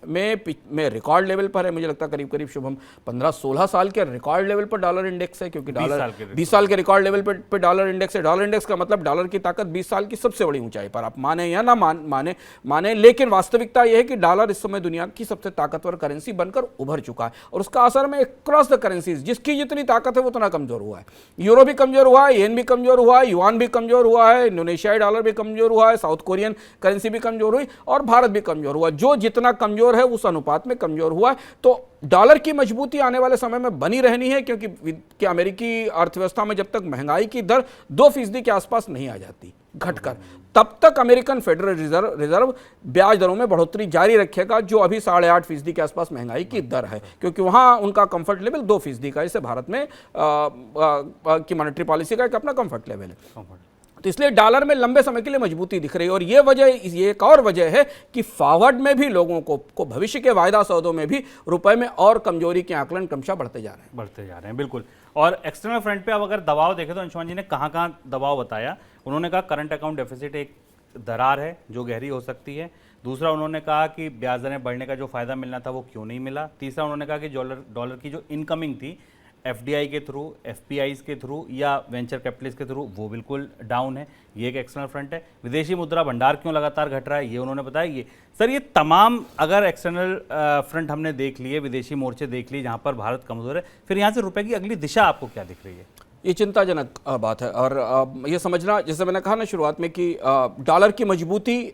रिकॉर्ड लेवल पर है। मुझे लगता है करीब करीब शुभम 15-16 साल के रिकॉर्ड लेवल पर डॉलर इंडेक्स है, क्योंकि 20 साल के रिकॉर्ड लेवल पर डॉलर इंडेक्स है। डॉलर इंडेक्स का मतलब डॉलर की ताकत 20 साल की सबसे बड़ी ऊंचाई पर, आप माने या ना माने, लेकिन वास्तविकता यह है कि डॉलर इस समय दुनिया की सबसे ताकतवर करेंसी बनकर उभर चुका है और उसका असर में क्रॉस द करेंसीज जिसकी जितनी ताकत है वो उतना कमजोर हुआ है। यूरो भी कमजोर हुआ है, येन भी कमजोर हुआ है, युआन भी कमजोर हुआ है, इंडोनेशियाई डॉलर भी कमजोर हुआ है, साउथ कोरियन करेंसी भी कमजोर हुई और भारत भी कमजोर हुआ। जो जितना कमजोर है उस अनुपात में कमजोर हुआ है। तो डॉलर की मजबूती आने वाले समय में बनी रहनी है, क्योंकि अमेरिकी अर्थव्यवस्था में जब तक महंगाई की दर 2% के आसपास नहीं आ जाती घटकर, तब तक अमेरिकन फेडरल रिजर्व ब्याज दरों में बढ़ोतरी जारी रखेगा, जो अभी 8.5% के आसपास महंगाई की दर है, क्योंकि वहां उनका कंफर्ट लेवल 2% का, इससे भारत में की मॉनेटरी पॉलिसी का एक अपना कंफर्ट लेवल है। तो इसलिए डॉलर में लंबे समय के लिए मजबूती दिख रही है और ये एक और वजह है कि फॉरवर्ड में भी लोगों को भविष्य के वायदा सौदों में भी रुपए में और कमजोरी के आकलन क्रमशः बढ़ते जा रहे हैं। बिल्कुल। और एक्सटर्नल फ्रंट पे अब अगर दबाव देखें तो अंशुमान जी ने कहाँ दबाव बताया। उन्होंने कहा करंट अकाउंट डेफिसिट एक दरार है जो गहरी हो सकती है। दूसरा, उन्होंने कहा कि ब्याज दरें बढ़ने का जो फायदा मिलना था वो क्यों नहीं मिला। तीसरा, उन्होंने कहा कि डॉलर की जो इनकमिंग थी एफडीआई के थ्रू, एफपीआईज के थ्रू या वेंचर कैपिटलिस्ट के थ्रू, वो बिल्कुल डाउन है। ये एक एक्सटर्नल फ्रंट है। विदेशी मुद्रा भंडार क्यों लगातार घट रहा है, ये उन्होंने बताया। ये सर, ये तमाम अगर एक्सटर्नल फ्रंट हमने देख लिए, विदेशी मोर्चे देख लिए जहाँ पर भारत कमजोर है, फिर यहाँ से रुपए की अगली दिशा आपको क्या दिख रही है? ये चिंताजनक बात है। और ये समझना, जैसे मैंने कहा ना शुरुआत में, कि डॉलर की मजबूती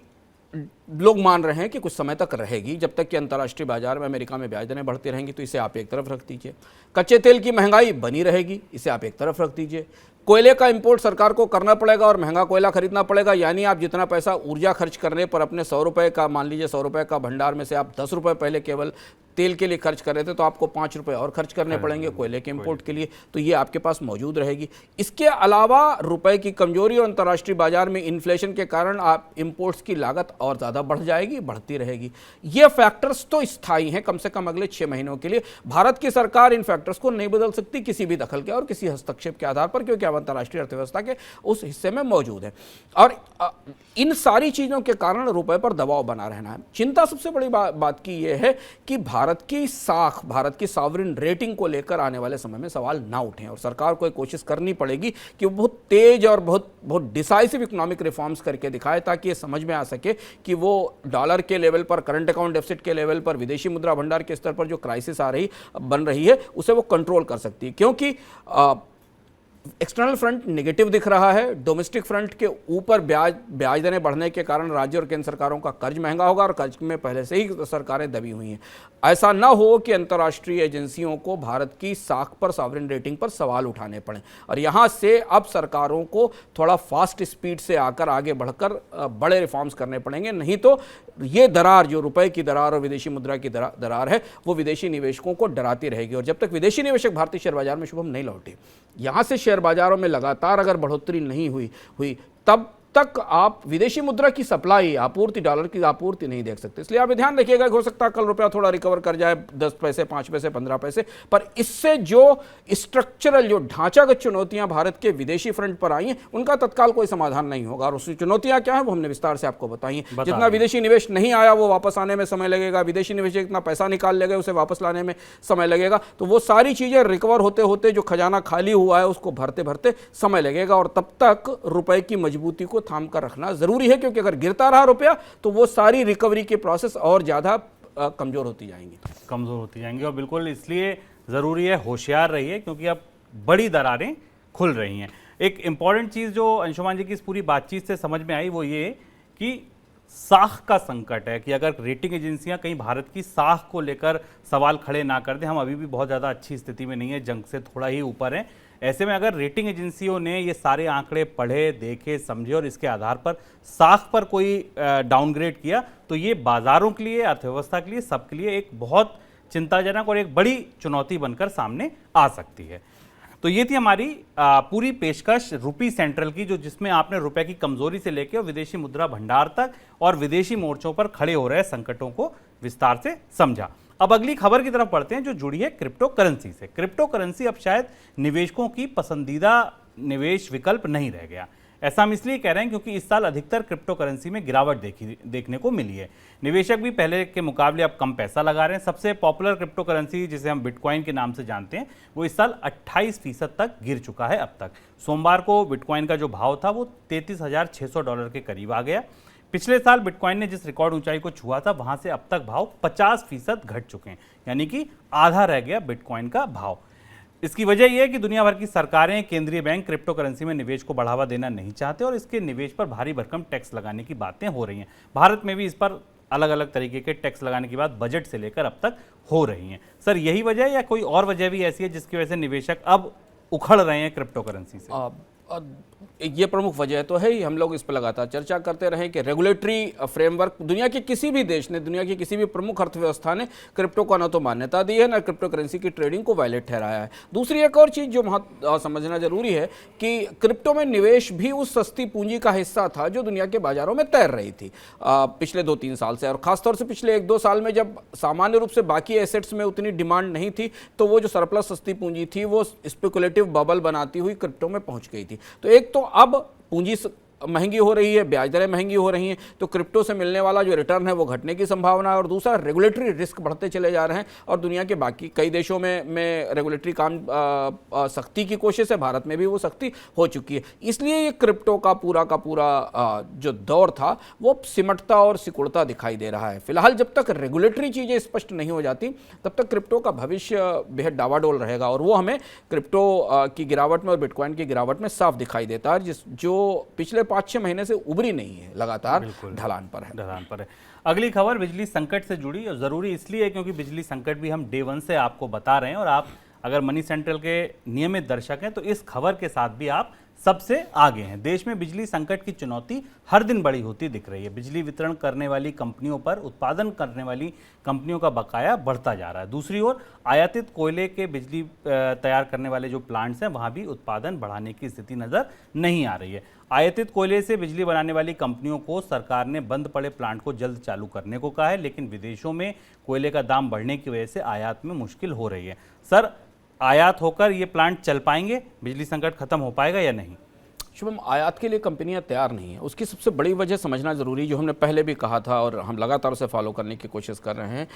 लोग मान रहे हैं कि कुछ समय तक रहेगी। जब तक कि अंतर्राष्ट्रीय बाजार में अमेरिका में ब्याज दरें बढ़ती रहेंगी, तो इसे आप एक तरफ रख दीजिए। कच्चे तेल की महंगाई बनी रहेगी, इसे आप एक तरफ रख दीजिए। कोयले का इंपोर्ट सरकार को करना पड़ेगा और महंगा कोयला खरीदना पड़ेगा, यानी आप जितना पैसा ऊर्जा खर्च करने पर अपने 100 रुपये का, मान लीजिए 100 रुपये का भंडार में से आप 10 रुपये पहले केवल तेल के लिए खर्च कर रहे थे, तो आपको 5 रुपये और खर्च करने पड़ेंगे कोयले के इंपोर्ट के लिए। तो ये आपके पास मौजूद रहेगी। इसके अलावा रुपए की कमजोरी और अंतर्राष्ट्रीय बाजार में इन्फ्लेशन के कारण आप इंपोर्ट्स की लागत और ज़्यादा बढ़ जाएगी, बढ़ती रहेगी। ये फैक्टर्स तो स्थायी हैं, कम से कम अगले 6 महीनों के लिए। भारत की सरकार इन फैक्टर्स को नहीं बदल सकती किसी भी दखल के और किसी हस्तक्षेप के आधार पर, क्योंकि अब अंतर्राष्ट्रीय अर्थव्यवस्था के उस हिस्से में मौजूद है। और इन सारी चीज़ों के कारण रुपए पर दबाव बना रहना है। चिंता सबसे बड़ी बात की यह है कि भारत की साख, भारत की सॉवरेन रेटिंग को लेकर आने वाले समय में सवाल ना उठें, और सरकार को एक कोशिश करनी पड़ेगी कि वो बहुत तेज और बहुत डिसाइसिव इकोनॉमिक रिफॉर्म्स करके दिखाए, ताकि ये समझ में आ सके कि वो डॉलर के लेवल पर, करंट अकाउंट डेफिसिट के लेवल पर, विदेशी मुद्रा भंडार के स्तर पर जो क्राइसिस बन रही है, उसे वो कंट्रोल कर सकती है। क्योंकि एक्सटर्नल फ्रंट नेगेटिव दिख रहा है। डोमेस्टिक फ्रंट के ऊपर ब्याज दरें बढ़ने के कारण राज्य और केंद्र सरकारों का कर्ज महंगा होगा, और कर्ज में पहले से ही सरकारें दबी हुई हैं। ऐसा ना हो कि अंतर्राष्ट्रीय एजेंसियों को भारत की साख पर, सॉवरेन रेटिंग पर सवाल उठाने पड़े, और यहाँ से अब सरकारों को थोड़ा फास्ट स्पीड से आकर आगे बढ़कर बड़े रिफॉर्म्स करने पड़ेंगे। नहीं तो ये दरार, जो रुपए की दरार और विदेशी मुद्रा की दरार है, वो विदेशी निवेशकों को डराती रहेगी। और जब तक विदेशी निवेशक भारतीय शेयर बाजार में शुभम नहीं लौटे, यहाँ से शेयर बाजारों में लगातार अगर बढ़ोतरी नहीं हुई तब तक आप विदेशी मुद्रा की सप्लाई, आपूर्ति, डॉलर की आपूर्ति नहीं देख सकते। इसलिए आप ध्यान रखिएगा, हो सकता है कल रुपया थोड़ा रिकवर कर जाए 10 पैसे, 5 पैसे, 15 पैसे, पर इससे जो स्ट्रक्चरल, जो ढांचागत चुनौतियां भारत के विदेशी फ्रंट पर आई हैं, उनका तत्काल कोई समाधान नहीं होगा। और उसकी चुनौतियां क्या है वो हमने विस्तार से आपको बताई हैं। जितना विदेशी निवेश नहीं आया वो वापस आने में समय लगेगा, विदेशी निवेश जितना पैसा निकाल लेगा उसे वापस लाने में समय लगेगा। तो वो सारी चीजें रिकवर होते होते, जो खजाना खाली हुआ है उसको भरते भरते समय लगेगा, और तब तक रुपए की मजबूती को थाम कर रखना जरूरी है। क्योंकि अगर गिरता रहा रुपया तो वो सारी रिकवरी के प्रोसेस और ज्यादा कमजोर होती जाएंगी। और बिल्कुल इसलिए जरूरी है होशियार रहिए, क्योंकि अब बड़ी दरारें खुल रही हैं। एक इंपॉर्टेंट चीज जो अंशुमान जी की इस पूरी बातचीत से समझ में आई वो ये कि साख का संकट है, कि अगर रेटिंग एजेंसियां कहीं भारत की साख को लेकर सवाल खड़े ना कर दें, हम अभी भी बहुत ज़्यादा अच्छी स्थिति में नहीं है, जंग से थोड़ा ही ऊपर है। ऐसे में अगर रेटिंग एजेंसियों ने ये सारे आंकड़े पढ़े, देखे, समझे और इसके आधार पर साख पर कोई डाउनग्रेड किया, तो ये बाजारों के लिए, अर्थव्यवस्था के लिए, सबके लिए एक बहुत चिंताजनक और एक बड़ी चुनौती बनकर सामने आ सकती है। तो ये थी हमारी पूरी पेशकश रूपी सेंट्रल की, जो जिसमें आपने रुपए की कमजोरी से लेकर और विदेशी मुद्रा भंडार तक और विदेशी मोर्चों पर खड़े हो रहे संकटों को विस्तार से समझा। अब अगली खबर की तरफ बढ़ते हैं, जो जुड़ी है क्रिप्टो करेंसी से। क्रिप्टो करेंसी अब शायद निवेशकों की पसंदीदा निवेश विकल्प नहीं रह गया। ऐसा हम इसलिए कह रहे हैं क्योंकि इस साल अधिकतर क्रिप्टो करेंसी में गिरावट देखने को मिली है। निवेशक भी पहले के मुकाबले अब कम पैसा लगा रहे हैं। सबसे पॉपुलर क्रिप्टो करेंसी, जिसे हम बिटकॉइन के नाम से जानते हैं, वो इस साल 28% तक गिर चुका है। अब तक सोमवार को बिटकॉइन का जो भाव था वो $33,600 के करीब आ गया। पिछले साल बिटकॉइन ने जिस रिकॉर्ड ऊंचाई को छुआ था, वहां से अब तक भाव 50% घट चुके हैं, यानी कि आधा रह गया बिटकॉइन का भाव। इसकी वजह यह है कि दुनिया भर की सरकारें, केंद्रीय बैंक क्रिप्टो करेंसी में निवेश को बढ़ावा देना नहीं चाहते और इसके निवेश पर भारी भरकम टैक्स लगाने की बातें हो रही हैं। भारत में भी इस पर अलग अलग तरीके के टैक्स लगाने की बात बजट से लेकर अब तक हो रही हैं। सर, यही वजह है या कोई और वजह भी ऐसी है जिसकी वजह से निवेशक अब उखड़ रहे हैं क्रिप्टो करेंसी से? ये प्रमुख वजह तो है ही। हम लोग इस पर लगातार चर्चा करते रहे कि रेगुलेटरी फ्रेमवर्क, दुनिया के किसी भी देश ने, दुनिया की किसी भी प्रमुख अर्थव्यवस्था ने क्रिप्टो को न तो मान्यता दी है, न क्रिप्टो करेंसी की ट्रेडिंग को वैलिड ठहराया है। दूसरी एक और चीज़ जो समझना जरूरी है कि क्रिप्टो में निवेश भी उस सस्ती पूंजी का हिस्सा था जो दुनिया के बाजारों में तैर रही थी पिछले 2-3 साल से, और खासतौर से पिछले 1-2 साल में जब सामान्य रूप से बाकी एसेट्स में उतनी डिमांड नहीं थी, तो वो जो सरप्लस सस्ती पूंजी थी वो स्पेकुलेटिव बबल बनाती हुई क्रिप्टो में पहुंच गई थी। तो एक तो अब पूंजी महंगी हो रही है, ब्याज दरें महंगी हो रही हैं, तो क्रिप्टो से मिलने वाला जो रिटर्न है वो घटने की संभावना है। और दूसरा, रेगुलेटरी रिस्क बढ़ते चले जा रहे हैं और दुनिया के बाकी कई देशों में रेगुलेटरी काम सख्ती की कोशिश है, भारत में भी वो सख्ती हो चुकी है। इसलिए ये क्रिप्टो का पूरा जो दौर था वो सिमटता और सिकुड़ता दिखाई दे रहा है। फिलहाल जब तक रेगुलेटरी चीज़ें स्पष्ट नहीं हो जाती तब तक क्रिप्टो का भविष्य बेहद डावाडोल रहेगा, और वो हमें क्रिप्टो की गिरावट में और बिटकॉइन की गिरावट में साफ दिखाई देता है, जो पिछले 5-6 महीने से उभरी नहीं है, लगातार ढलान पर है। अगली खबर बिजली संकट से जुड़ी, और ज़रूरी इसलिए है क्योंकि बिजली संकट भी हम डे 1 से आपको बता रहे हैं, और आप अगर मनी सेंट्रल के नियमित दर्शक हैं तो इस खबर के साथ भी आप सबसे आगे हैं। देश में बिजली संकट की चुनौती हर दिन बड़ी होती दिख रही है। बिजली वितरण करने वाली कंपनियों पर उत्पादन करने वाली कंपनियों का बकाया बढ़ता जा रहा है। दूसरी ओर आयातित कोयले के बिजली तैयार करने वाले जो प्लांट्स हैं वहाँ भी उत्पादन बढ़ाने की स्थिति नज़र नहीं आ रही है। आयातित कोयले से बिजली बनाने वाली कंपनियों को सरकार ने बंद पड़े प्लांट को जल्द चालू करने को कहा है, लेकिन विदेशों में कोयले का दाम बढ़ने की वजह से आयात में मुश्किल हो रही है। सर, आयात होकर ये प्लांट चल पाएंगे, बिजली संकट खत्म हो पाएगा या नहीं? शुभम, आयात के लिए कंपनियां तैयार नहीं है। उसकी सबसे बड़ी वजह समझना जरूरी, जो हमने पहले भी कहा था और हम लगातार उसे फॉलो करने की कोशिश कर रहे हैं।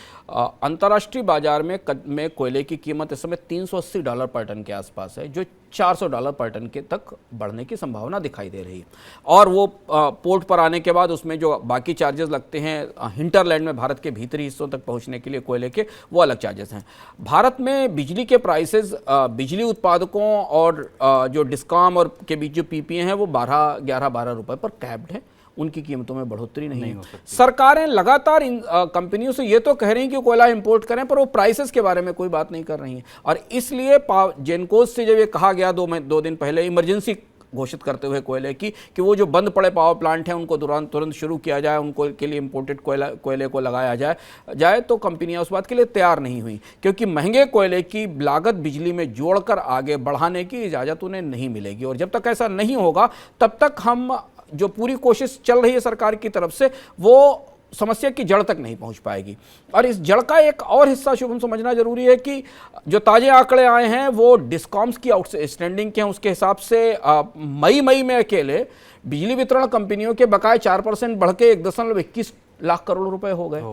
अंतर्राष्ट्रीय बाजार में कोयले की कीमत इस समय $380 पर टन के आसपास है, जो $400 पर टन के तक बढ़ने की संभावना दिखाई दे रही है। और वो पोर्ट पर आने के बाद उसमें जो बाकी चार्जेस लगते हैं हिंटरलैंड में, भारत के भीतरी हिस्सों तक पहुंचने के लिए कोयले के, वो अलग चार्जेस हैं। भारत में बिजली के प्राइसेस बिजली उत्पादकों और जो डिस्कॉम और के बीच जो पीपीए हैं वो 11-12 रुपए पर कैप्ड है, उनकी कीमतों में बढ़ोतरी नहीं हो सकती। सरकारें लगातार इन कंपनियों से ये तो कह रही हैं कि कोयला इंपोर्ट करें, पर वो प्राइसेस के बारे में कोई बात नहीं कर रही हैं। और इसलिए जेनकोस से जब ये कहा गया 2 दिन पहले इमरजेंसी घोषित करते हुए कोयले की, कि वो जो बंद पड़े पावर प्लांट हैं उनको तुरंत शुरू किया जाए, उनको के लिए इंपोर्टेड कोयले को लगाया जाए, तो कंपनियां उस बात के लिए तैयार नहीं हुई, क्योंकि महंगे कोयले की लागत बिजली में जोड़कर आगे बढ़ाने की इजाज़त उन्हें नहीं मिलेगी। और जब तक ऐसा नहीं होगा तब तक हम जो पूरी कोशिश चल रही है सरकार की तरफ से, वो समस्या की जड़ तक नहीं पहुंच पाएगी। और इस जड़ का एक और हिस्सा शुभम समझना जरूरी है कि जो ताजे आंकड़े आए हैं वो डिस्कॉम्स की आउटस्टैंडिंग के हैं। उसके हिसाब से मई में अकेले बिजली वितरण कंपनियों के बकाये 4% बढ़ के 1.21 लाख करोड़ रुपए हो गए।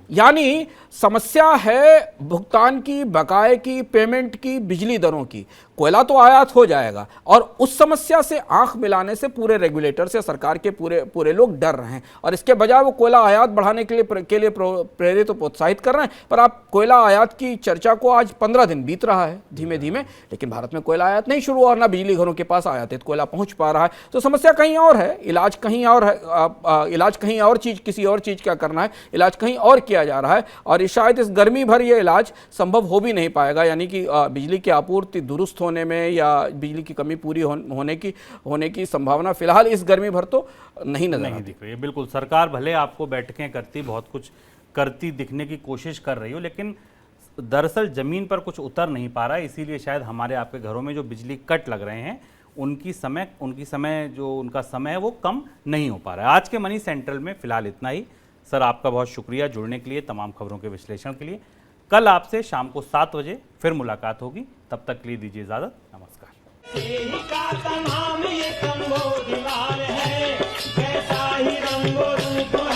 यानी समस्या है भुगतान की, बकाये की, पेमेंट की, बिजली दरों की। कोयला तो आयात हो जाएगा, और उस समस्या से आंख मिलाने से पूरे रेगुलेटर से सरकार के पूरे लोग डर रहे हैं, और इसके बजाय वो कोयला आयात बढ़ाने के लिए प्रेरित और प्रोत्साहित कर रहे हैं। पर आप कोयला आयात की चर्चा को आज 15 दिन बीत रहा है धीमे धीमे, लेकिन भारत में कोयला आयात नहीं शुरू, और ना बिजली घरों के पास आयातित कोयला पहुंच पा रहा है। तो समस्या कहीं और है, इलाज कहीं और है, इलाज कहीं और चीज, किसी और चीज का करना है, इलाज कहीं और किया जा रहा है। और शायद इस गर्मी भर ये इलाज संभव हो भी नहीं पाएगा, यानी कि बिजली की आपूर्ति दुरुस्त होने में या बिजली की कमी पूरी होने की संभावना फिलहाल इस गर्मी भर तो नहीं नजर दिख रही है। बिल्कुल, सरकार भले आपको बैठकें करती, बहुत कुछ करती दिखने की कोशिश कर रही हो, लेकिन दरअसल जमीन पर कुछ उतर नहीं पा रहा है। इसीलिए शायद हमारे आपके घरों में जो बिजली कट लग रहे हैं उनका समय है वो कम नहीं हो पा रहा है। आज के मनी सेंट्रल में फिलहाल इतना ही। सर, आपका बहुत शुक्रिया जुड़ने के लिए, तमाम खबरों के विश्लेषण के लिए। कल आपसे शाम को 7 बजे फिर मुलाकात होगी, तब तक के लिए दीजिए इजाजत। नमस्कार। तेरी का तमाम ये संबोधिवार है, कैसा ही रंगो रूप